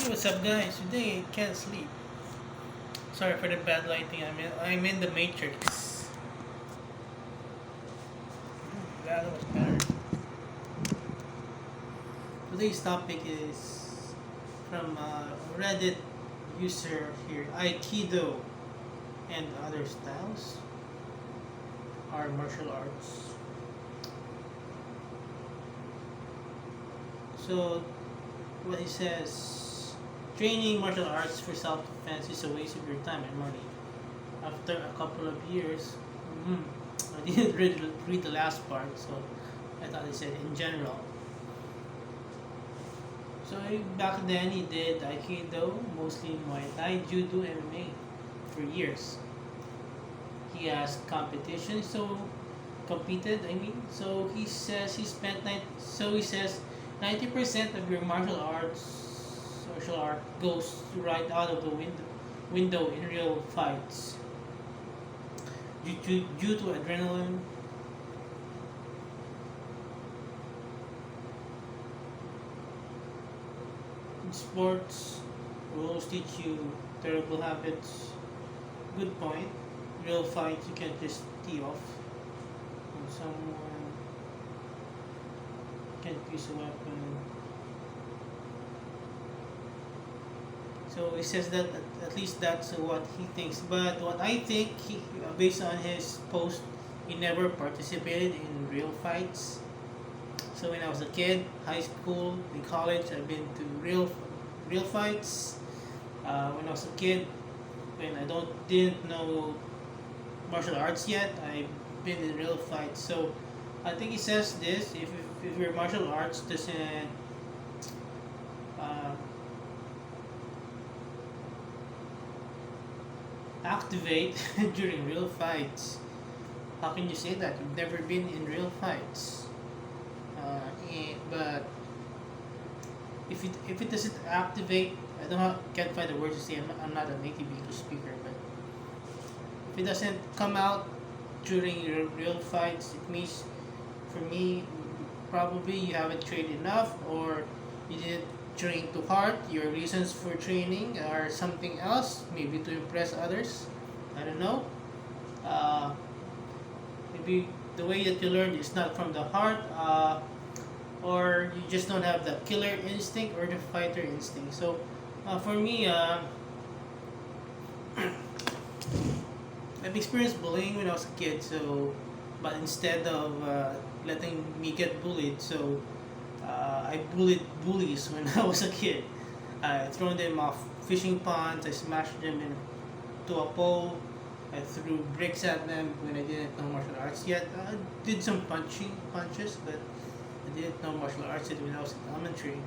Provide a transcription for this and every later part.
what's up, guys? Today I can't sleep. Sorry for the bad lighting. I'm in the Matrix. That was better. Today's topic is from Reddit user here. Aikido and other styles are martial arts. So what he says, training martial arts for self-defense is a waste of your time and money. After a couple of years, mhm, I didn't read the last part, so I thought he said in general. So back then he did Aikido, mostly Muay Thai, Judo, MMA for years. He has competition, so competed. I mean, so he says he spent nine. So he says 90% of your martial art goes right out of the window in real fights due to adrenaline. In sports, rules teach you terrible habits. Good point. Real fights, you can't just tee off on someone. Can't use a weapon. So he says that at least that's what he thinks. But what I think, based on his post, he never participated in real fights. So when I was a kid, high school, in college, I've been to real fights. When I was a kid, when I didn't know martial arts yet, I've been in real fights. So I think he says this: if your martial arts doesn't uh, activate during real fights, how can you say that you've never been in real fights? But if it doesn't activate, can't find the words to say. I'm not a native English speaker, but if it doesn't come out during your real fights, it means, for me, probably you haven't trained enough, or you didn't train too hard. Your reasons for training are something else, maybe to impress others. I don't know. Uh, Maybe the way that you learned is not from the heart, or you just don't have the killer instinct or the fighter instinct. So, for me, I've experienced bullying when I was a kid. So, but instead of letting me get bullied, so I bullied bullies when I was a kid. I thrown them off fishing ponds. I smashed them into a pole. I threw bricks at them when I didn't know martial arts yet. I did some punches, but I didn't know martial arts yet when I was in elementary.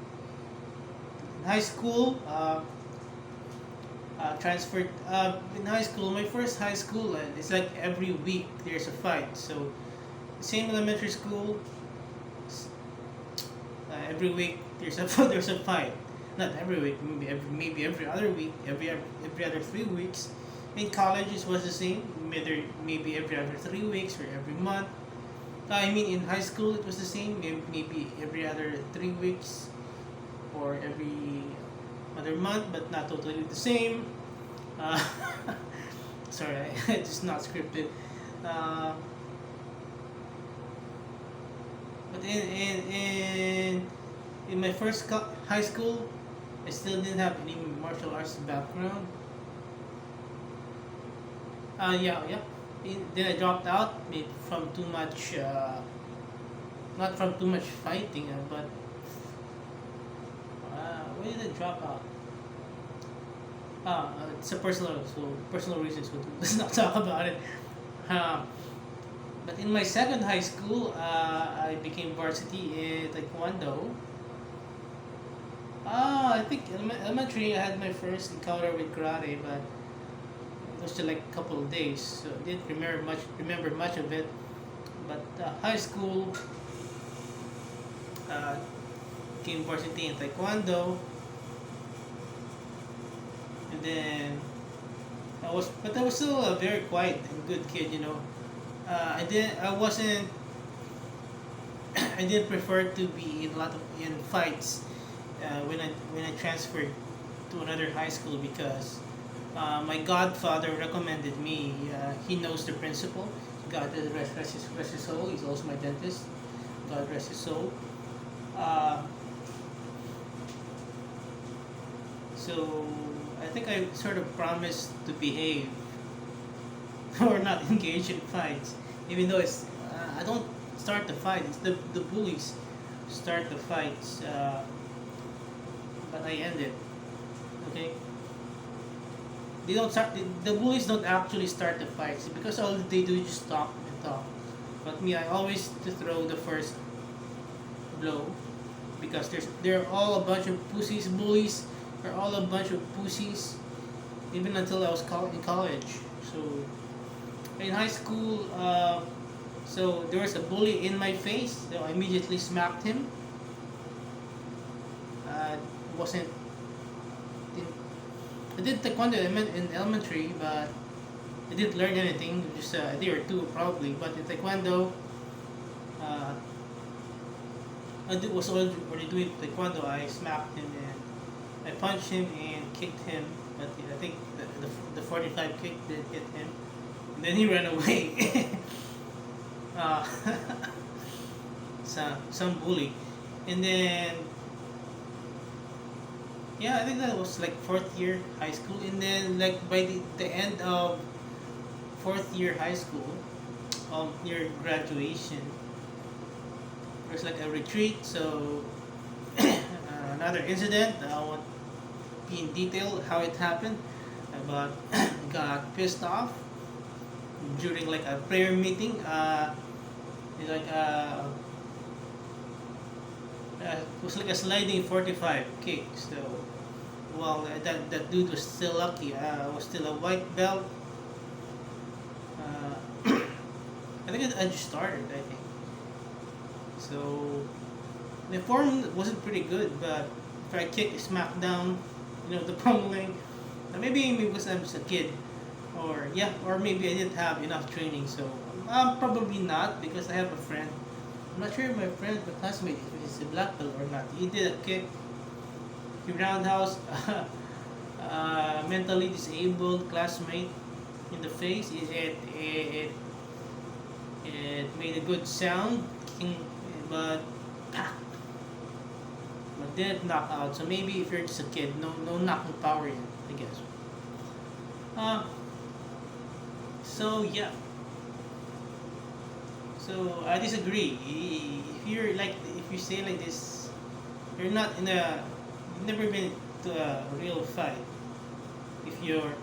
In high school, transferred. In high school, my first high school, it's like every week there's a fight. So, same elementary school, every week there's a there's a fight. Not every week, maybe every other week, every other 3 weeks. In college, it was the same. Maybe every other 3 weeks or every month. I mean, in high school, it was the same. Maybe every other 3 weeks or every other month, but not totally the same. Uh, Sorry, it's not scripted. Uh, but in my first high school, I still didn't have any martial arts background. Yeah. Then I dropped out, maybe from too much, not from too much fighting, but why did I drop out? It's a personal reasons. So let's not talk about it. Uh, but in my second high school, I became varsity in Taekwondo. I think elementary I had my first encounter with karate, but it was just like a couple of days, so I didn't remember much of it. But high school, uh, came varsity in Taekwondo, and then I was still a very quiet and good kid, you know. I wasn't, I did prefer to be in a lot of in fights when I transferred to another high school because my godfather recommended me. He knows the principal. God rest his soul. He's also my dentist. God rest his soul. Uh, so I think I sort of promised to behave or not engage in fights, even though I don't start the fight. It's the bullies start the fights, but I end it. Okay, they don't start. The bullies don't actually start the fights because all they do is just talk and talk. But me, I always to throw the first blow because they're all a bunch of pussies. Bullies are all a bunch of pussies. Even until I was in college. So in high school, so there was a bully in my face, so I immediately smacked him. Wasn't I did taekwondo in elementary, but I didn't learn anything, just a day or two probably. But in taekwondo, uh, was already doing taekwondo. I smacked him and I punched him and kicked him, but I think the 45 kick did hit him. And then he ran away. uh, some bully, and then yeah, I think that was like fourth year high school, and then like by the end of fourth year high school, near graduation, there's like a retreat. So another incident. I won't be in detail how it happened, but got pissed off during like a prayer meeting. It's like it was like a sliding 45 kick. So, well, that dude was still lucky. I was still a white belt. I think I just started. I think so. The form wasn't pretty good, but if I kick, smack down, the pummeling. Maybe because I was a kid, or maybe I didn't have enough training. So probably not because I have a friend. I'm not sure if my friend, my classmate, is a black belt or not. He did a kick. He roundhouse mentally disabled classmate in the face. It made a good sound, kicking, but didn't knock out. So maybe if you're just a kid, no knocking power yet, I guess. So yeah. So I disagree. If you say like this, you've never been to a real fight. If your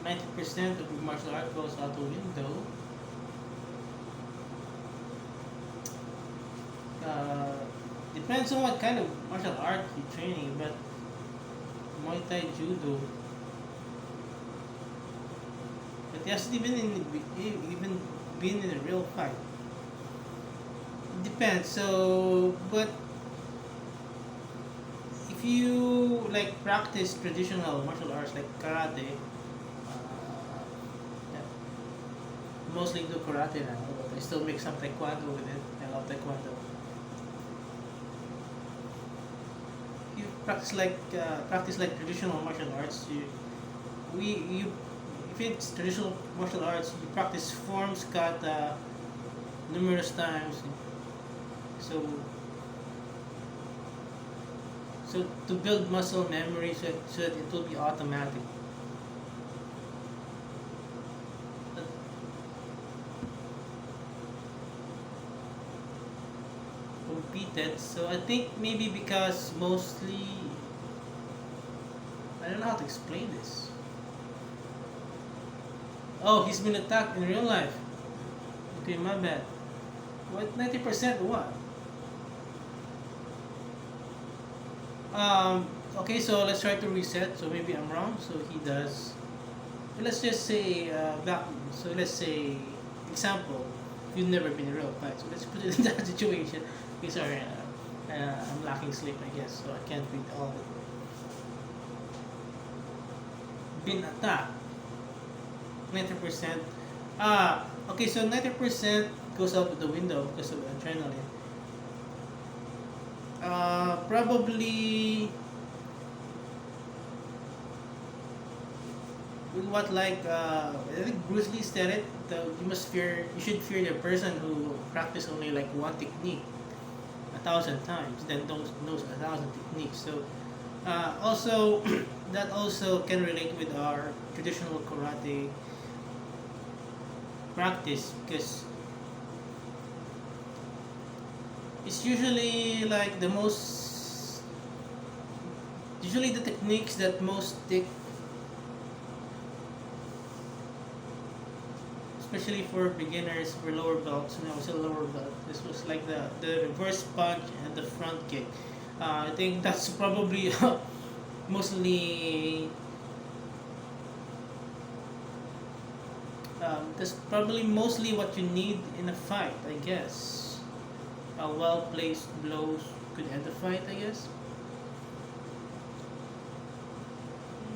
90% of your martial art goes out the window, depends on what kind of martial art you're training, but Muay Thai, Judo, but it hasn't even been in a real fight. Depends. So, but if you like practice traditional martial arts like karate, yeah, mostly do karate now, but I still mix some taekwondo with it. I love taekwondo. You practice like traditional martial arts. You if it's traditional martial arts, you practice forms, kata, numerous times. So, to build muscle memory, so that it will be automatic. Competed. So I think maybe because mostly I don't know how to explain this. Oh, he's been attacked in real life. Okay, my bad. What 90% what? Okay, so let's try to reset. So maybe I'm wrong. So he does. Let's just say back. So let's say example. You've never been in a real fight. So let's put it in that situation. Okay, sorry. I'm lacking sleep, I guess, so I can't read all of it. Been attacked. 90%. Okay, so 90% goes out the window because of adrenaline. Probably with what like I think Bruce Lee said it. You should fear the person who practice only like one technique 1,000 times, then those knows 1,000 techniques. So also that also can relate with our traditional karate practice because it's usually the techniques that most stick, especially for beginners for lower belts. When I was a lower belt, this was like the reverse punch and the front kick. I think that's probably mostly that's probably mostly what you need in a fight, I guess. Well placed blows could end the fight, I guess.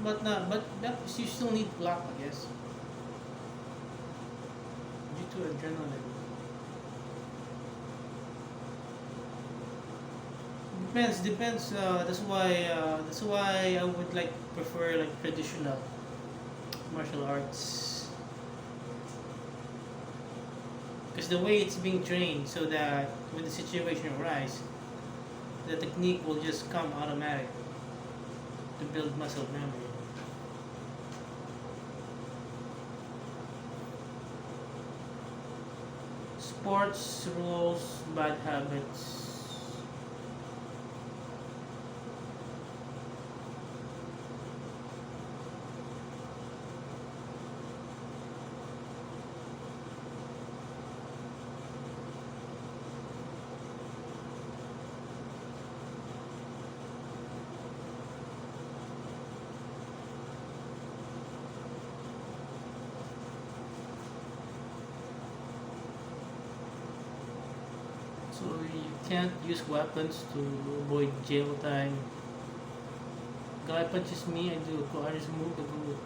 But not, but that, you still need block, I guess, due to adrenaline. Depends. That's why I would like prefer like traditional martial arts because the way it's being trained, so that when the situation arises, the technique will just come automatic to build muscle memory. Sports rules, bad habits. So you can't use weapons to avoid jail time. Guy punches me, I do a Koaris move. I go.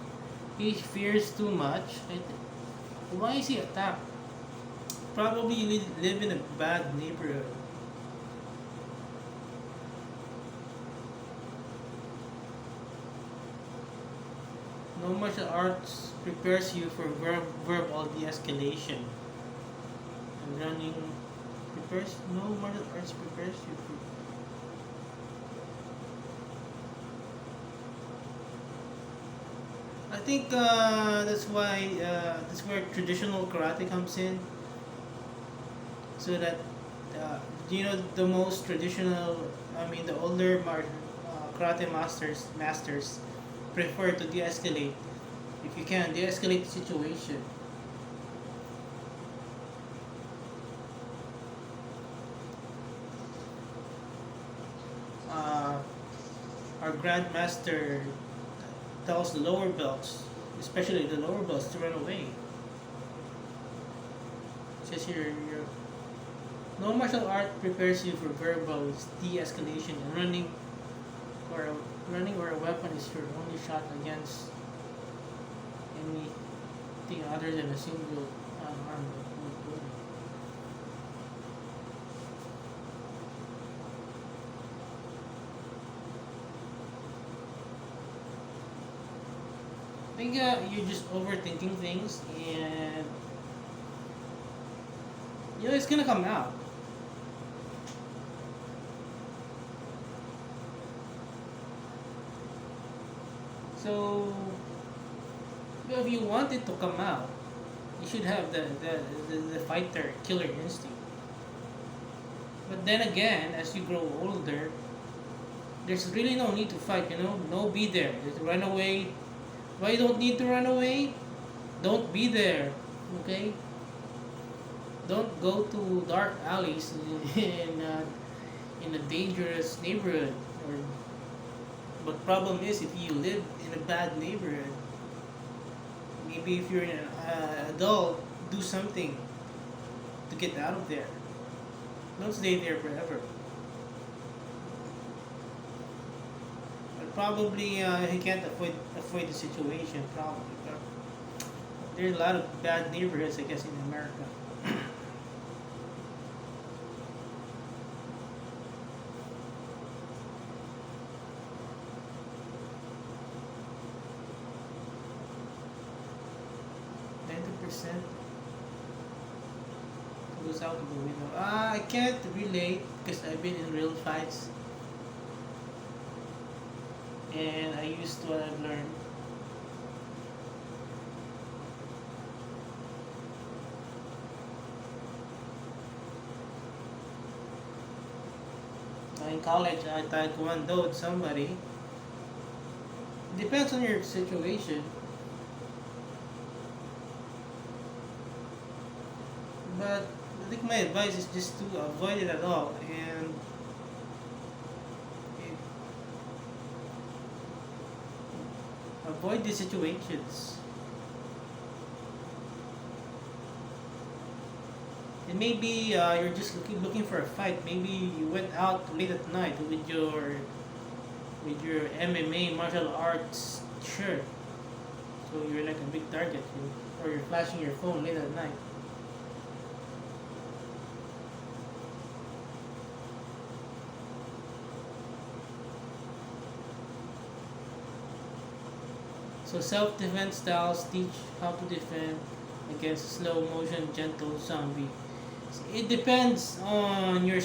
He fears too much. Why is he attacked? Probably you live in a bad neighborhood. No martial arts prepares you for verbal de-escalation. And running prepares. No martial arts prepares you for. I think that's where traditional karate comes in. So that the most traditional. I mean, the older karate masters prefer to de-escalate. If you can de-escalate the situation, uh, our grandmaster tells the lower belts, especially the lower belts, to run away. Says here, no martial art prepares you for verbal de-escalation, and or a weapon is your only shot against anything other than a single unarmed bully. I think you're just overthinking things, and it's gonna come out. So if you want it to come out, you should have the fighter killer instinct. But then again, as you grow older, there's really no need to fight. No, be there. Just run away. Why you don't need to run away? Don't be there. Okay. Don't go to dark alleys in a dangerous neighborhood. But problem is, if you live in a bad neighborhood, maybe if you're an adult, do something to get out of there. Don't stay there forever. But probably he can't avoid the situation. Probably, but there's a lot of bad neighborhoods, I guess, in America. 90% goes out of the window. I can't relate because I've been in real fights and I used what I've learned. In college, I taekwondoed somebody. Depends on your situation, but I think my advice is just to avoid it at all and eh, avoid these situations. And maybe you're just looking for a fight. Maybe you went out late at night with your MMA martial arts shirt, so you're like a big target. Or you're flashing your phone late at night. So self-defense styles teach how to defend against a slow motion gentle zombie. It depends on your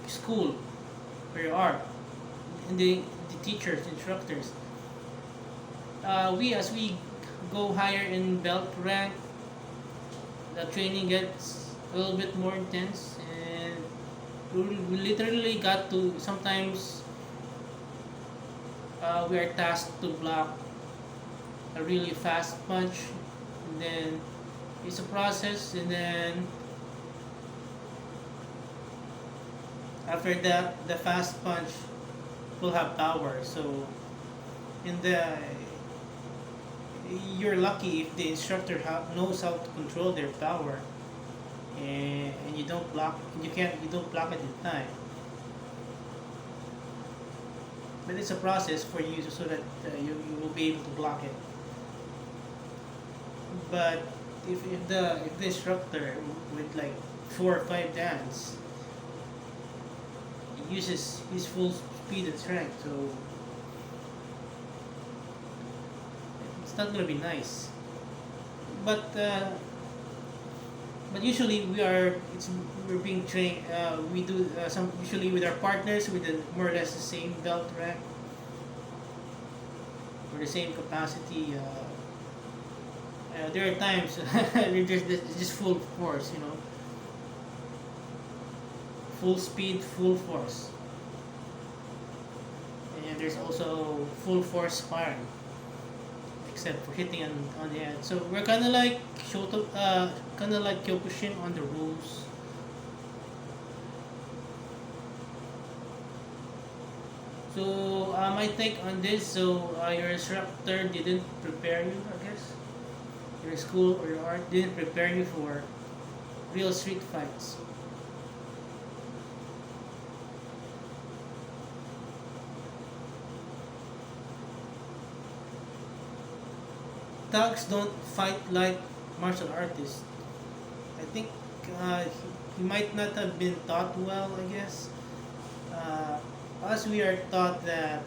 school where you are and the teachers, instructors. We as we go higher in belt rank, the training gets a little bit more intense, and we literally got to sometimes we are tasked to block a really fast punch, and then it's a process, and then after that the fast punch will have power. So in the you're lucky if the instructor knows how to control their power, and you don't block it in time. But it's a process for you so that you will be able to block it. But if the instructor with like 4 or 5 dance uses his full speed and strength, so it's not gonna be nice. But usually we're being trained. We do some usually with our partners with more or less the same belt rank or the same capacity. There are times we're just full force, full speed, full force, and there's also full force sparring, except for hitting on the head. So we're kind of like kind of like Kyokushin on the rules. So my take on this. So your instructor didn't prepare you, I guess. Your school or your art didn't prepare you for real street fights. Thugs don't fight like martial artists. I think he might not have been taught well, I guess. Uh, us, we are taught that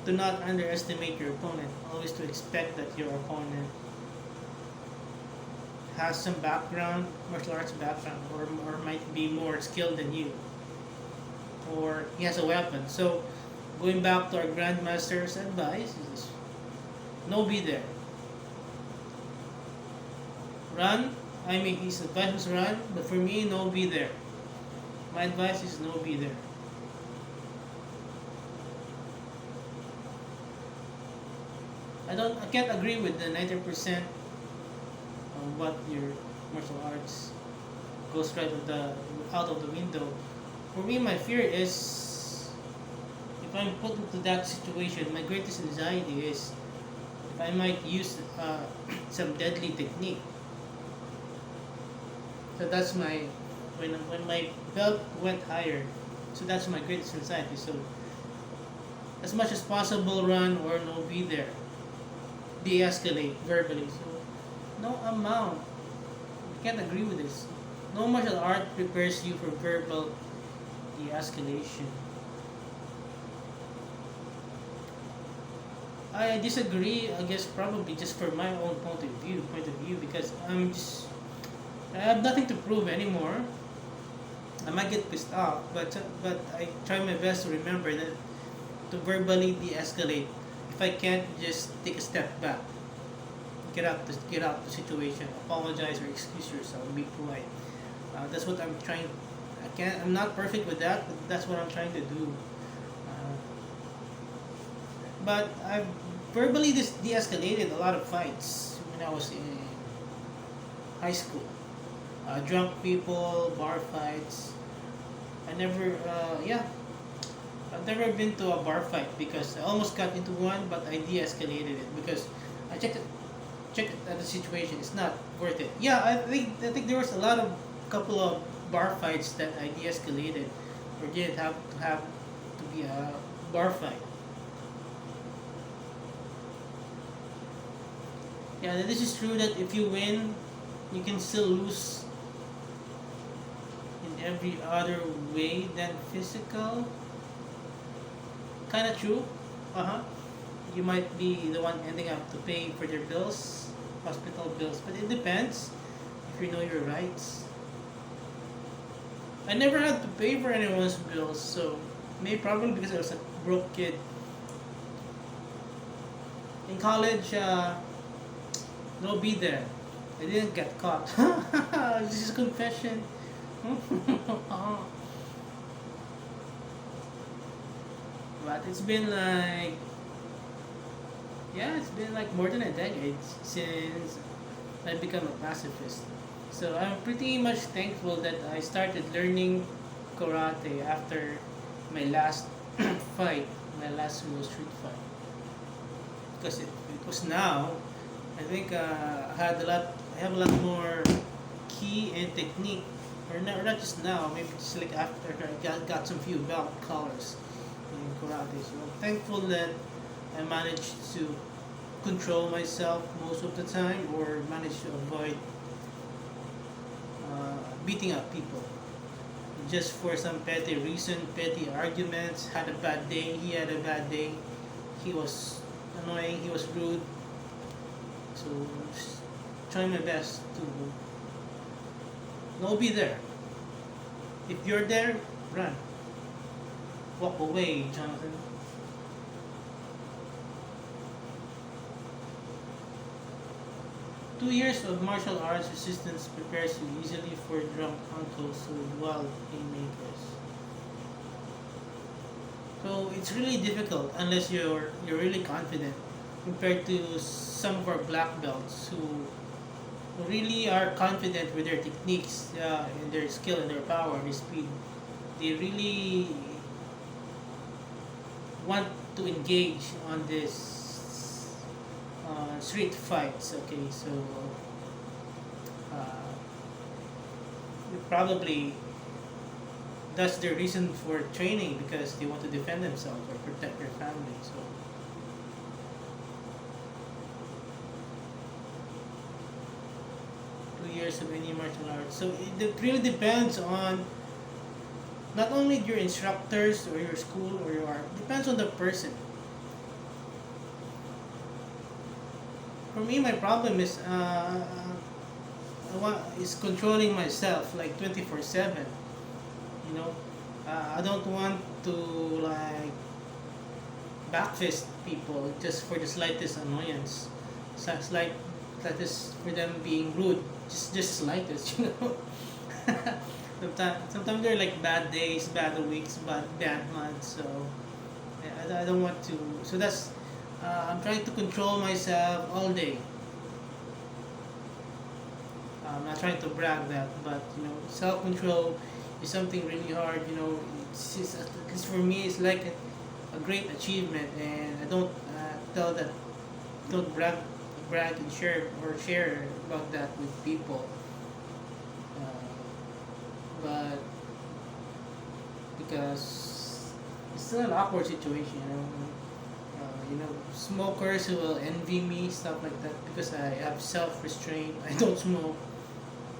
to not underestimate your opponent, always to expect that your opponent has some background, martial arts background, or might be more skilled than you, or he has a weapon. So, going back to our grandmaster's advice, is no be there. Run. I mean, his advice was run, but for me, no be there. My advice is no be there. I can't agree with the 90% on what your martial arts goes right out of the window. For me, my fear is if I'm put into that situation, my greatest anxiety is if I might use some deadly technique. So that's my when my belt went higher. So that's my greatest anxiety. So as much as possible, run or no be there. De-escalate verbally. So no amount. I can't agree with this. No martial art prepares you for verbal de-escalation. I disagree. I guess probably just for my own point of view, because I have nothing to prove anymore. I might get pissed off, but I try my best to remember that to verbally de-escalate. If I can't, just take a step back, get out the situation, apologize or excuse yourself, be polite. That's what I'm trying. I'm not perfect with that, but that's what I'm trying to do. Uh, but I've verbally de-escalated a lot of fights when I was in high school. Drunk people, bar fights. Yeah, I've never been to a bar fight because I almost got into one, but I de-escalated it because I checked at the situation. It's not worth it. Yeah, I think there was a lot of couple of bar fights that I de-escalated, or didn't have to be a bar fight. Yeah, this is true that if you win, you can still lose in every other way than physical. Kind of true. Uh huh. You might be the one ending up to pay for their bills, hospital bills, but it depends if you know your rights. I never had to pay for anyone's bills, so maybe probably because I was a broke kid. In college, no be there. I didn't get caught. This is a confession. But it's been like, yeah, it's been like more than a decade since I become a pacifist. So I'm pretty much thankful that I started learning karate after my last fight, my last real street fight. Because it was now, I think I have a lot more key and technique. Or not just now, maybe just like after I got some few belt colors in karate. So I'm thankful that I managed to control myself most of the time, or manage to avoid beating up people just for some petty reason, petty arguments. Had a bad day, he had a bad day, he was annoying, he was rude. So just trying my best to no be there. If you're there, run, walk away, Jonathan. 2 years of martial arts resistance prepares you easily for drunk uncles who wild haymakers. So it's really difficult unless you're really confident compared to some of our black belts who really are confident with their techniques, and their skill and their power and their speed. They really want to engage on this street fights. Okay, so uh, probably that's the reason for training, because they want to defend themselves or protect their family. So 2 years of any martial arts. So it really depends on not only your instructors or your school or your art. Depends on the person. For me, my problem is controlling myself like 24/7. You know, I don't want to like backfist people just for the slightest annoyance. Slight slightest for them being rude. Just slightest, you know. Sometimes they're like bad days, bad weeks, bad months. So yeah, I don't want to. So that's I'm trying to control myself all day. I'm not trying to brag that, but self control is something really hard. At least for me, it's like a great achievement, and I don't tell that, don't brag and share about that with people. Uh, but because it's still an awkward situation, smokers who will envy me, stuff like that, because I have self restraint. I don't smoke,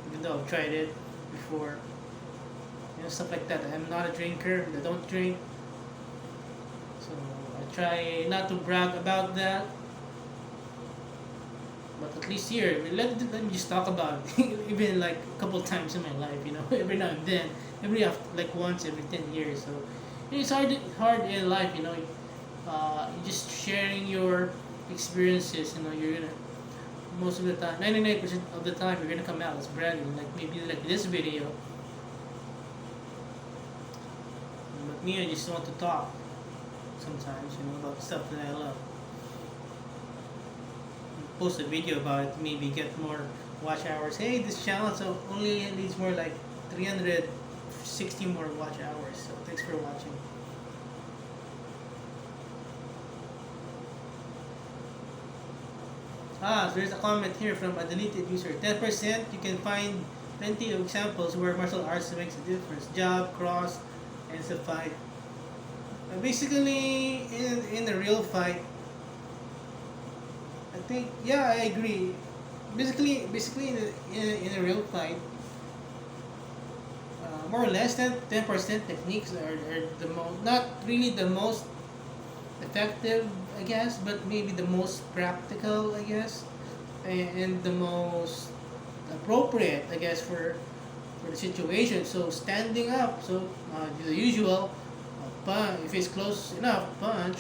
even though I've tried it before. Stuff like that. I'm not a drinker. I don't drink, so I try not to brag about that, but at least here, let me just talk about it. Even like a couple times in my life, every now and then, every after, like once every 10 years. So it's hard in life, you're just sharing your experiences. You're gonna most of the time, 99% of the time, you're gonna come out as bragging. Like maybe like this video, but me, I just want to talk sometimes, about stuff that I love. Post a video about it, maybe get more watch hours. Hey, this channel so only needs more like 360 more watch hours. So thanks for watching. So there's a comment here from a deleted user. 10%, you can find plenty of examples where martial arts makes a difference. Jab, cross, and it's a fight. Basically, in a real fight, I think, yeah, I agree. Basically in a real fight, more or less 10% techniques are the most, not really the most effective, I guess, but maybe the most practical, I guess, and the most appropriate, I guess, for the situation. So standing up, so the usual punch, if it's close enough, punch,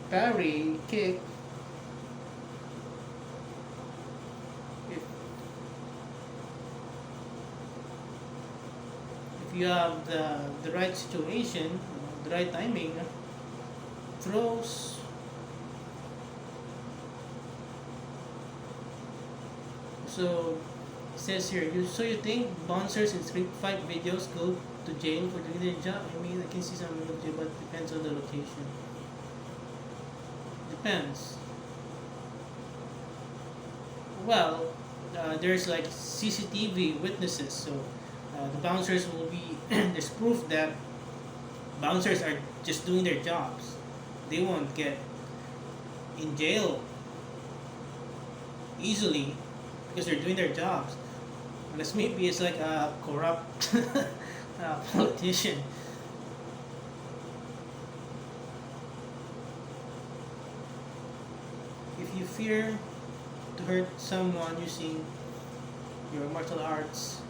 parry, kick. If, if you have the right situation, the right timing, throws. So it says here, you think bouncers in street fight videos go to jail for doing their job? I mean, I can see some of them, but depends on the location. Depends. Well, there's like CCTV witnesses, so the bouncers will be. There's proof that bouncers are just doing their jobs. They won't get in jail easily because they're doing their jobs. Unless maybe it's like a corrupt politician. If you fear to hurt someone using your martial arts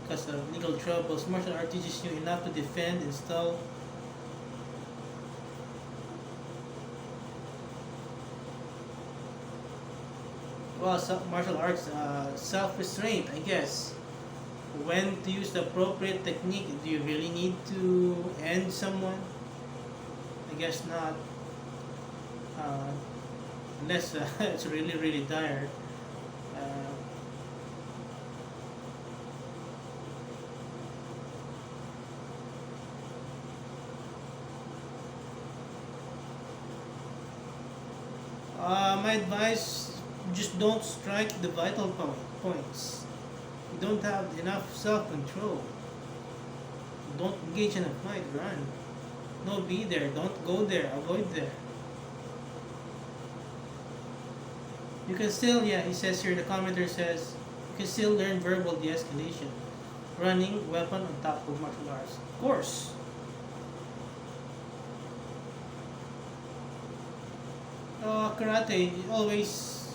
because of legal troubles, martial art teaches you enough to defend, install. Well, martial arts, self-restraint, I guess. When to use the appropriate technique. Do you really need to end someone? I guess not. Uh, Unless it's really, really dire. My advice, just don't strike the vital points. You don't have enough self-control. Don't engage in a fight, run. Don't be there, don't go there, avoid there. You can still, yeah, he says here, the commenter says, you can still learn verbal de-escalation. Running, weapon on top of martial arts. Of course. Karate, always,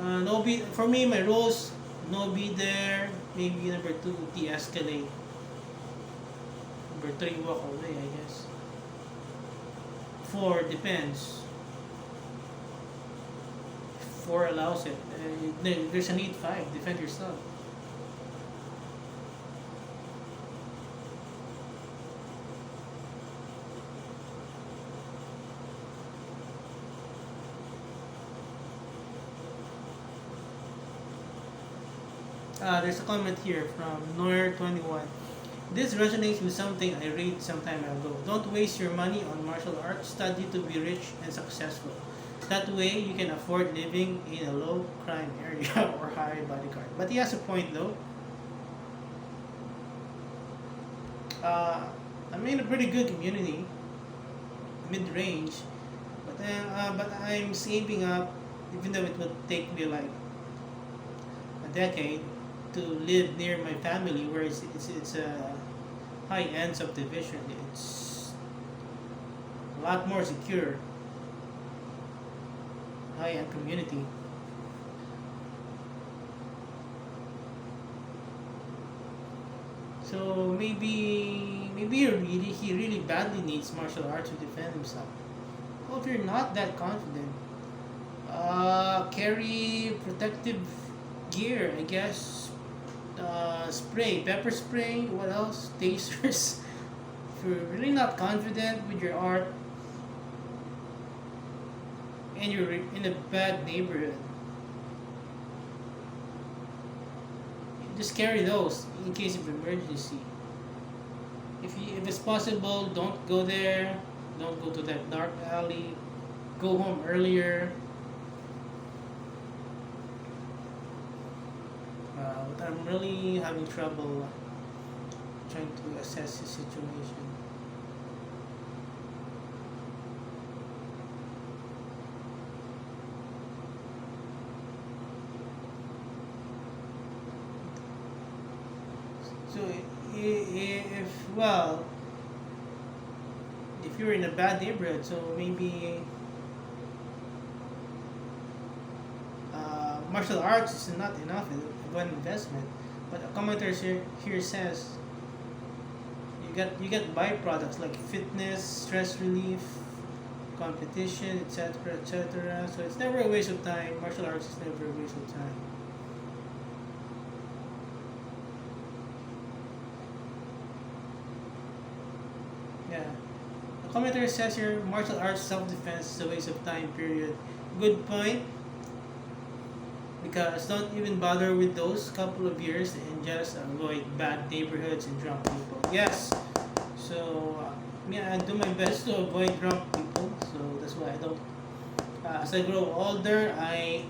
no be, for me, my rules, no be there. Maybe number 2, de-escalate. Number 3, walk away, I guess. 4, depends. 4 allows it. There's a need 5, defend yourself. There's a comment here from Noir21. This resonates with something I read some time ago. Don't waste your money on martial arts. Study to be rich and successful. That way, you can afford living in a low crime area or high bodyguard. But he has a point though. I'm in a pretty good community, mid-range, but I'm saving up, even though it would take me like a decade to live near my family, where it's high-end subdivision. It's a lot more secure, high-end community. So maybe he really badly needs martial arts to defend himself. Well, if you're not that confident, carry protective gear, I guess. Spray, pepper spray. What else? Tasers. If you're really not confident with your art and you're in a bad neighborhood, just carry those in case of emergency. If it's possible, don't go there. Don't go to that dark alley. Go home earlier. But I'm really having trouble trying to assess the situation. So if well, if you're in a bad neighborhood, so maybe martial arts is not enough of an investment. But a commentator here says you get byproducts like fitness, stress relief, competition, etc., etc. So it's never a waste of time. Martial arts is never a waste of time. Yeah. The commentator says here martial arts self-defense is a waste of time. Period. Good point. Because don't even bother with those couple of years and just avoid bad neighborhoods and drunk people. Yes. So yeah, I do my best to avoid drunk people. So that's why I don't. As I grow older, I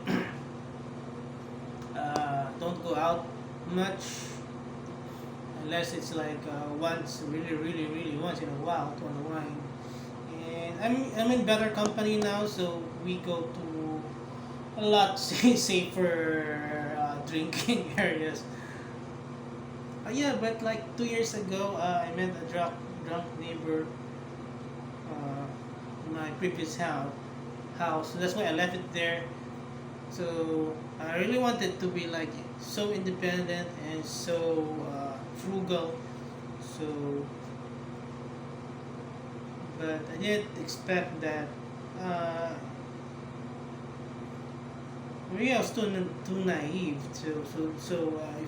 don't go out much unless it's like once, really once in a while to unwind. And I'm in better company now, so we go to a lot safer drinking areas. Yeah, but like 2 years ago, I met a drunk neighbor in my previous house. So that's why I left it there. So I really wanted to be like so independent and so frugal. So, but I didn't expect that. Uh, Maybe I was too naive. So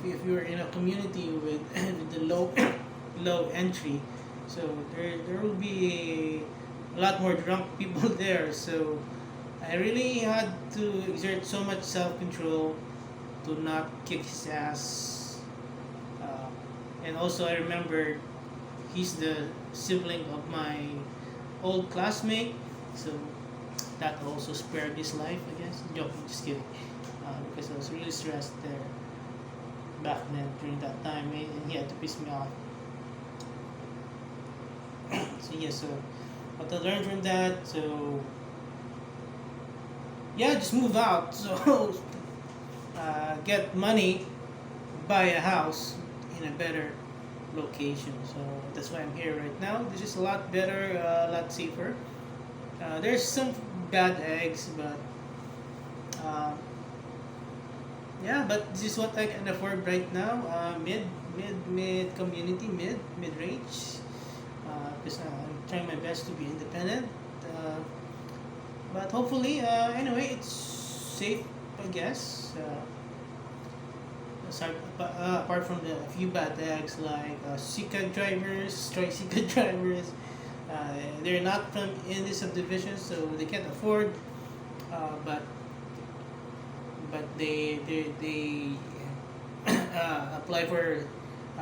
if you're in a community with, with the low entry, so there will be a lot more drunk people there. So I really had to exert so much self control to not kick his ass. Uh, and also I remember he's the sibling of my old classmate, so that also spared his life, I guess. Joking, just kidding. Because I was really stressed there back then during that time, and he had to piss me off. So yeah, so what I learned from that, so yeah, just move out. So get money, buy a house in a better location. So that's why I'm here right now. This is a lot better, a lot safer. There's some bad eggs, but uh, yeah, but this is what I can afford right now. Mid community, mid range. Because I'm trying my best to be independent. Uh, but hopefully, anyway, it's safe, I guess. Apart from the few bad eggs like Sika drivers, tricycle drivers, they're not from in this subdivision, so they can't afford. But they apply for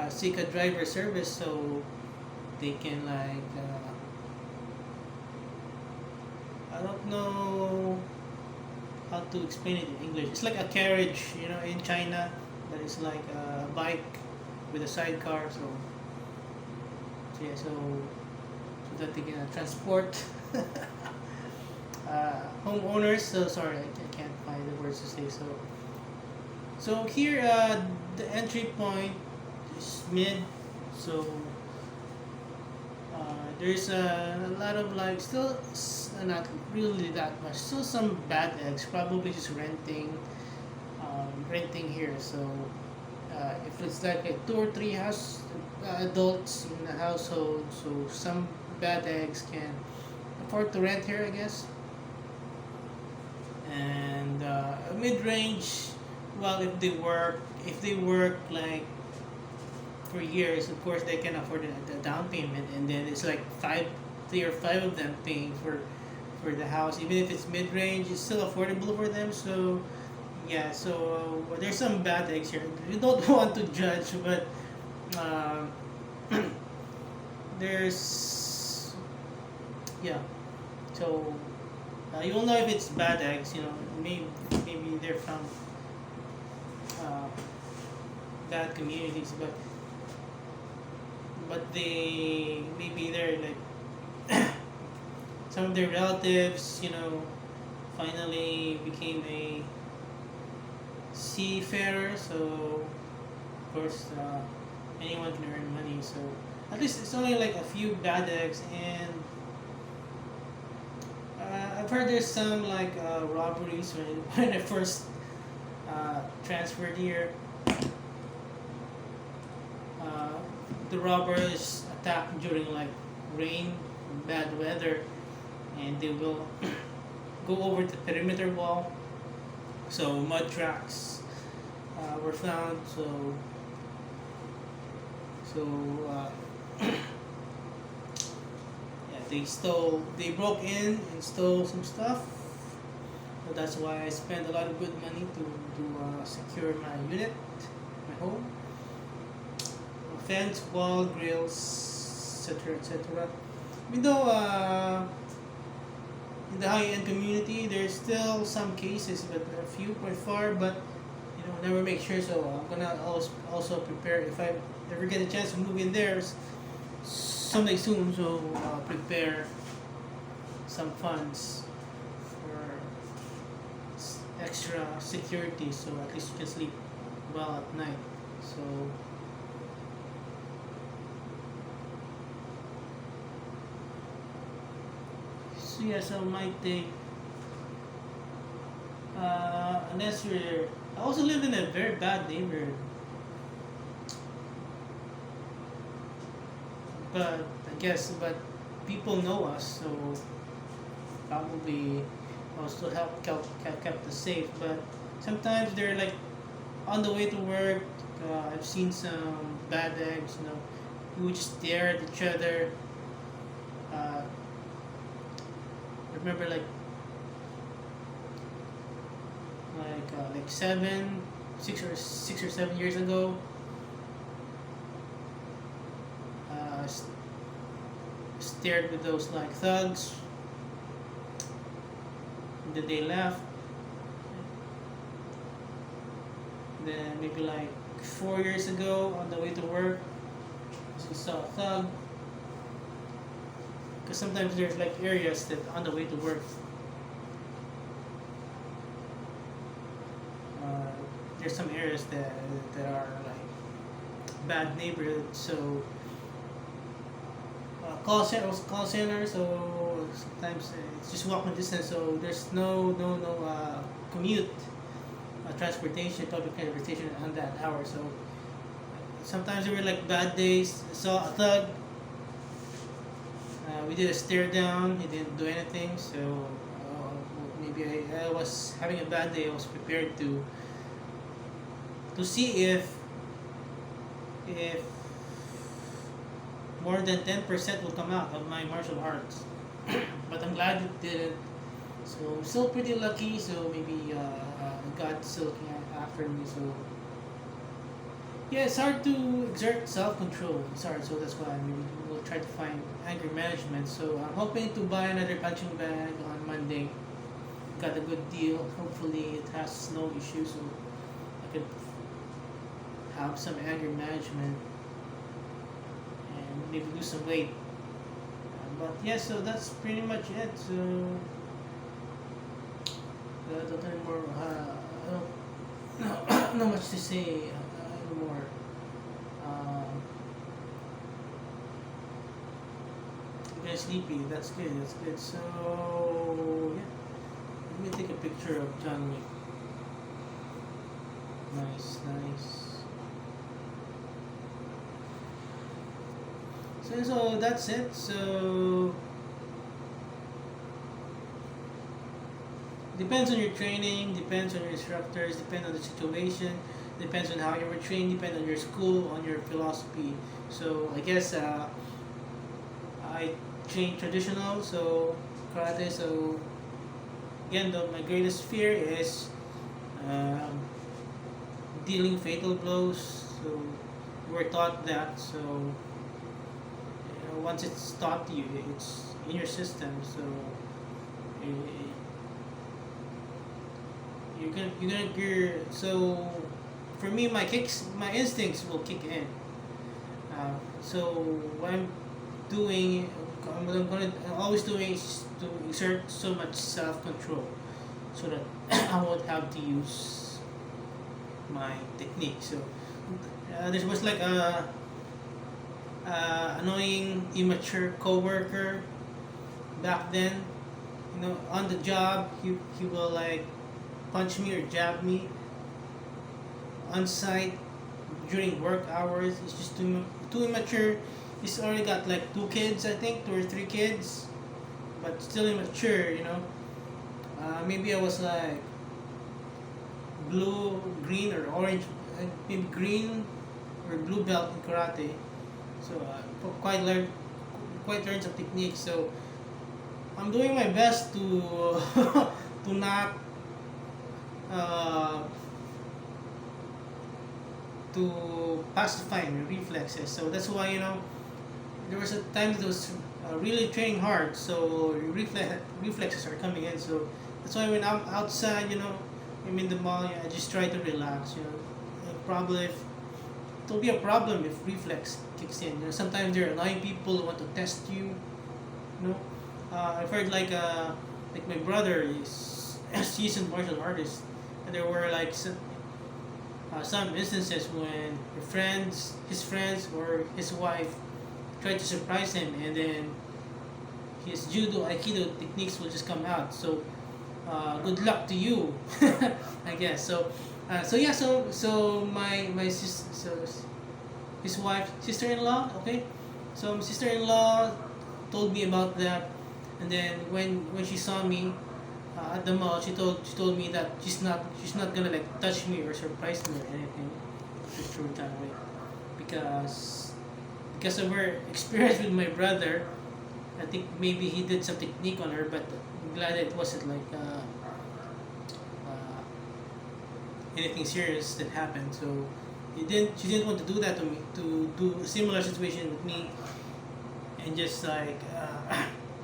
Sika driver service, so they can like I don't know how to explain it in English. It's like a carriage, in China, that is like a bike with a sidecar. So yeah, so that they can transport homeowners. So sorry, I can't find the words to say. So here the entry point is mid. So There's a lot of like still not really that much. Still some bad eggs. Probably just renting here. So if it's like a two or three house adults in the household, so some bad eggs can afford to rent here, I guess. And mid range, well, if they work like for years, of course they can afford the down payment, and then it's like three or five of them paying for the house. Even if it's mid range, it's still affordable for them. So yeah, so there's some bad eggs here. We don't want to judge, but uh, there's yeah. So you'll know if it's bad eggs. You know, maybe they're from uh, bad communities, but they maybe they're like some of their relatives, finally became a seafarer. So of course, anyone can earn money. So at least it's only like a few bad eggs, and I've heard there's some like robberies when I first transferred here. Uh, the robbers attack during like rain, bad weather, and they will go over the perimeter wall. So mud tracks were found. So yeah, they broke in and stole some stuff. So that's why I spent a lot of good money to secure my unit, my home, fence, wall, grills, etc., etc. Even though in the high-end community, there's still some cases, but a few by far. But never make sure. So I'm gonna also prepare if I ever get a chance to move in there someday soon. So prepare some funds for extra security, so at least you can sleep well at night. So yeah, so my take, unless you're, I also live in a very bad neighborhood, but but people know us, so probably also kept us safe. But sometimes they're like on the way to work. I've seen some bad eggs, who would just stare at each other. I remember like 6 or 7 years ago. Stared with those like thugs. And then they left. Then maybe like 4 years ago, on the way to work, we saw a thug. Because sometimes there's like areas that on the way to work, there's some areas that are like bad neighborhoods. So call center. So sometimes it's just walking distance. So there's no commute, transportation, public transportation on that hour. So sometimes there were like bad days. Saw a thug. We did a stare down. He didn't do anything. So maybe I was having a bad day. I was prepared to see if more than 10% will come out of my martial arts. But I'm glad it didn't. So I'm still pretty lucky. So maybe God still looking after me. So yeah, it's hard to exert self-control. It's hard, so that's why we'll try to find anger management. So I'm hoping to buy another punching bag on Monday. Got a good deal. Hopefully it has no issues, so I could have some anger management and maybe lose some weight. But yeah, so that's pretty much it. So I don't have more. Not much to say anymore. sleepy. That's good. That's good. So yeah, let me take a picture of John Wick. Nice, nice. So that's it. So depends on your training, depends on your instructors, depends on the situation, depends on how you were trained, depends on your school, on your philosophy. So I guess I train traditional, so karate. So again, my greatest fear is um, dealing fatal blows. So we're taught that. So once it's taught to you, it's in your system. So eh, so for me, my instincts will kick in. So what doing I'm always doing is to exert so much self-control so that I won't have to use my technique. So there was like a annoying immature coworker back then. On the job, he will like punch me or jab me on site during work hours. It's just too immature. He's already got like two kids, I think, two or three kids, but still immature. Maybe I was like blue, green, or orange, maybe green or blue belt in karate. So quite learned some techniques. So I'm doing my best to to not uh, to pacify my reflexes. So that's why there was a time that I was really training hard. So reflexes are coming in. So that's why when I'm outside, I'm in the mall, I just try to relax. Probably if it'll be a problem if reflex kicks in. Sometimes there are annoying people who want to test you. You know, I've heard like my brother is a seasoned martial artist, and there were like some instances when his friends, or his wife tried to surprise him, and then his judo aikido techniques will just come out. So good luck to you, I guess. So yeah, so my his wife, sister-in-law, okay. So my sister-in-law told me about that, and then when she saw me at the mall, she told me that she's not gonna like touch me or surprise me or anything. Just throw it that way, because of her experience with my brother. I think maybe he did some technique on her, but I'm glad it wasn't like anything serious that happened. So she didn't want to do that to me, to do a similar situation with me, and just like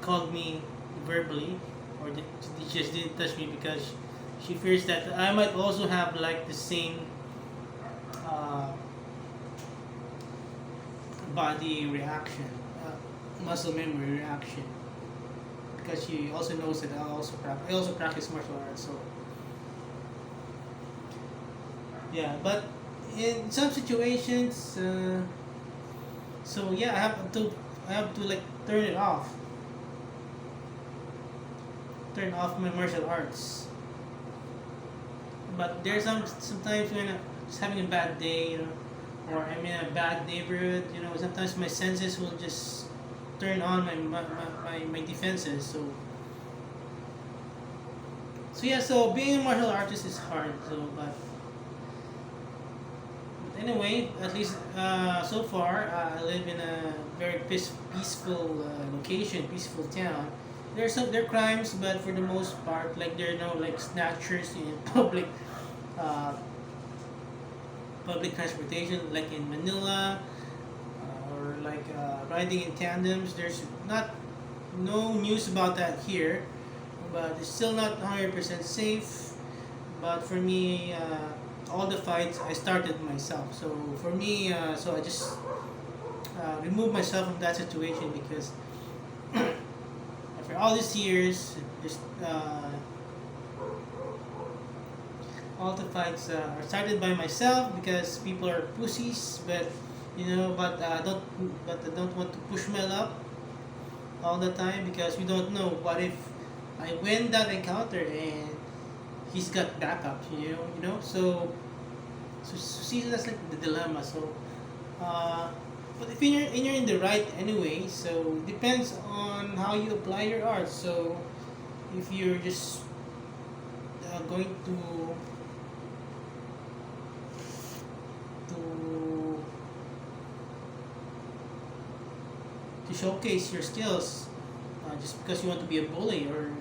called me verbally, or she just didn't touch me because she fears that I might also have like the same uh, body reaction, muscle memory reaction, because she also knows that I also practice martial arts. So yeah, but in some situations, so yeah, I have to like turn off my martial arts. But there's sometimes when I'm just having a bad day, or I'm in a bad neighborhood, sometimes my senses will just turn on my defenses. So yeah, so being a martial artist is hard. So but anyway, at least so far, I live in a very peaceful location, peaceful town. There are crimes, but for the most part, like there are no like snatchers in uh, public transportation, like in Manila, or like riding in tandems. There's no news about that here, but it's still not 100% safe. But for me, all the fights I started myself. So for me, so I just remove myself from that situation, because after all these years, just all the fights are started by myself because people are pussies. But I don't want to push my luck. all the time because we don't know what if I win that encounter and he's got backup, so see, that's like the dilemma. So, uh, but if you're in the right anyway, so depends on how you apply your art. So if you're just going to to showcase your skills just because you want to be a bully or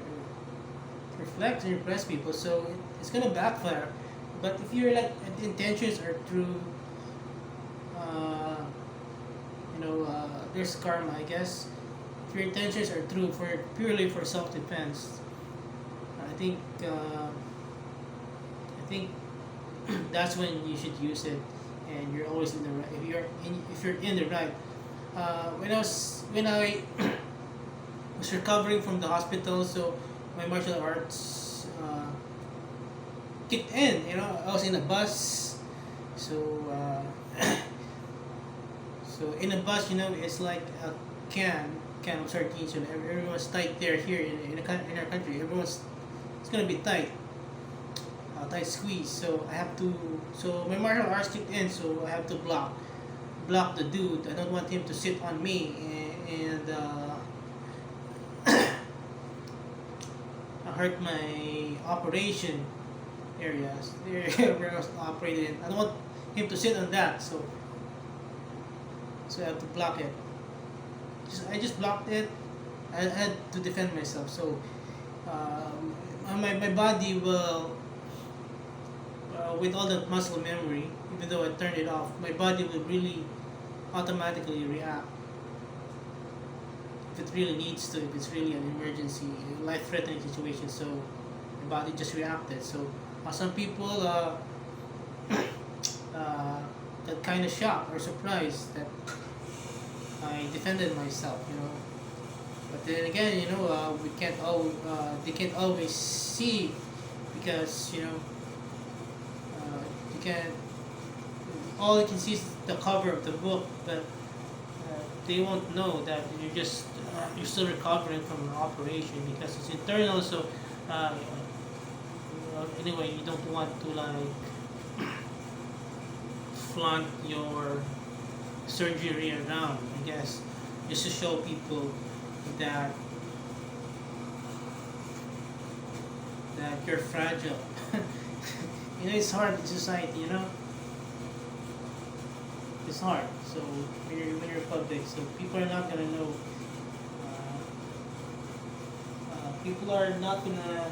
reflect and impress people, so it's gonna backfire. But if you're like the intentions are true, uh, there's karma, I guess. If your intentions are true for purely for self-defense, I think I think that's when you should use it, and you're always in the right. If you're in the right, when I was recovering from the hospital, so my martial arts kicked in. I was in a bus, so so in a bus, it's like a can of sardines. Everyone's tight there. Here in our country, it's gonna be tight, tight squeeze. So I have to. So my martial arts kicked in. So I have to block the dude. I don't want him to sit on me and hurt my operation areas where I was operating. I don't want him to sit on that, so I have to block it. I just blocked it. I had to defend myself. So my body will, with all the muscle memory, even though I turned it off, my body will really automatically react if it really needs to, if it's really an emergency, life-threatening situation. So my body just reacted. So some people that kind of shocked or surprised that I defended myself. But then again, we can't all they can't always see because you can't. All you can see is the cover of the book, but they won't know that you're still recovering from an operation because it's internal. So anyway, you don't want to like flaunt your surgery around, I guess, just to show people that you're fragile. It's hard in society. It's hard. So when you're public, so people are not gonna know. People are not gonna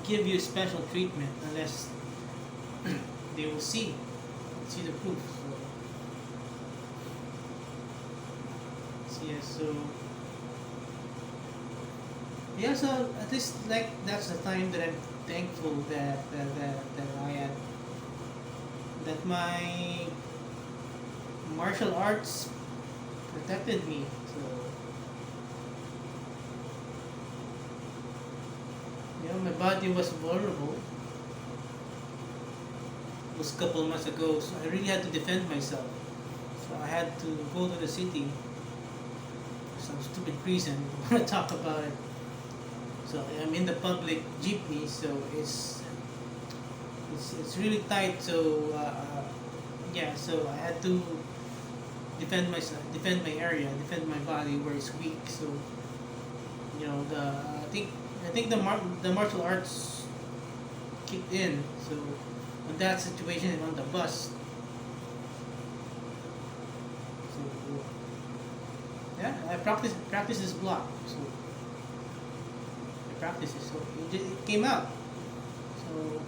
give you special treatment unless they will see the proof. So yeah, so at least like that's the time that I'm thankful that I had that my martial arts protected me. So my body was vulnerable. It was a couple months ago, so I really had to defend myself. So I had to go to the city, some stupid reason. I want to talk about it. So I'm in the public jeepney, so it's really tight. So yeah, so I had to defend myself, defend my area, defend my body where it's weak. So I think the martial arts kicked in. So on that situation and on the bus. So yeah, I practice this block. So I practice it. So it came out. So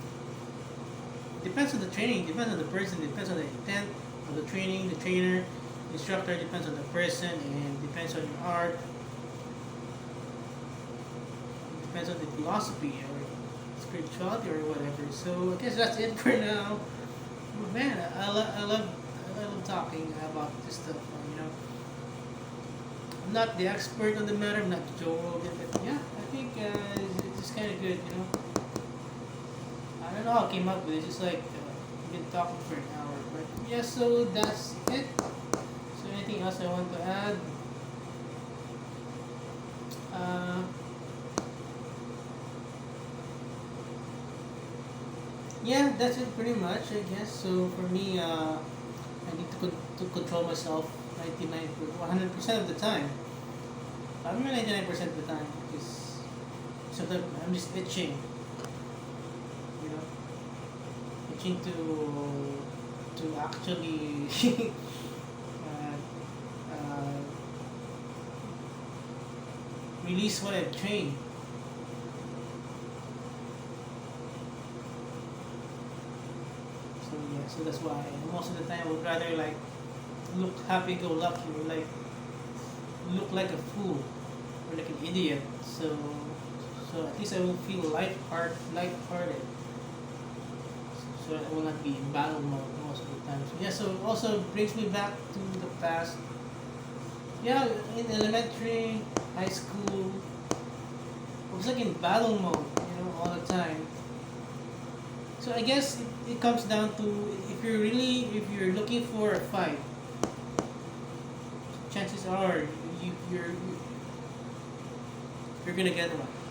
it depends on the training, depends on the person, depends on the intent of the training, the trainer, the instructor, depends on the person, and depends on your art. Depends on the philosophy or spirituality or whatever. So I guess that's it for now. Man, I love talking about this stuff. I'm not the expert on the matter. I'm not Joe Rogan, but yeah, I think it's kind of good. I don't know how I came up with it. It's just like we've been talking for an hour, but yeah. So that's it. So anything else I want to add? Uh, yeah, that's it pretty much, I guess. So for me, I need to control myself 99, 100% of the time. I mean 99% of the time because sometimes I'm just itching, you know, itching to actually uh, uh, release what I've trained. So yeah, so that's why most of the time I would rather like look happy-go-lucky or like look like a fool or like an idiot. So at least I will feel light-hearted. So I will not be in battle mode most of the time. So yeah, so also brings me back to the past. Yeah, in elementary, high school, I was like in battle mode, all the time. So I guess it comes down to if you're looking for a fight, chances are you're gonna get one.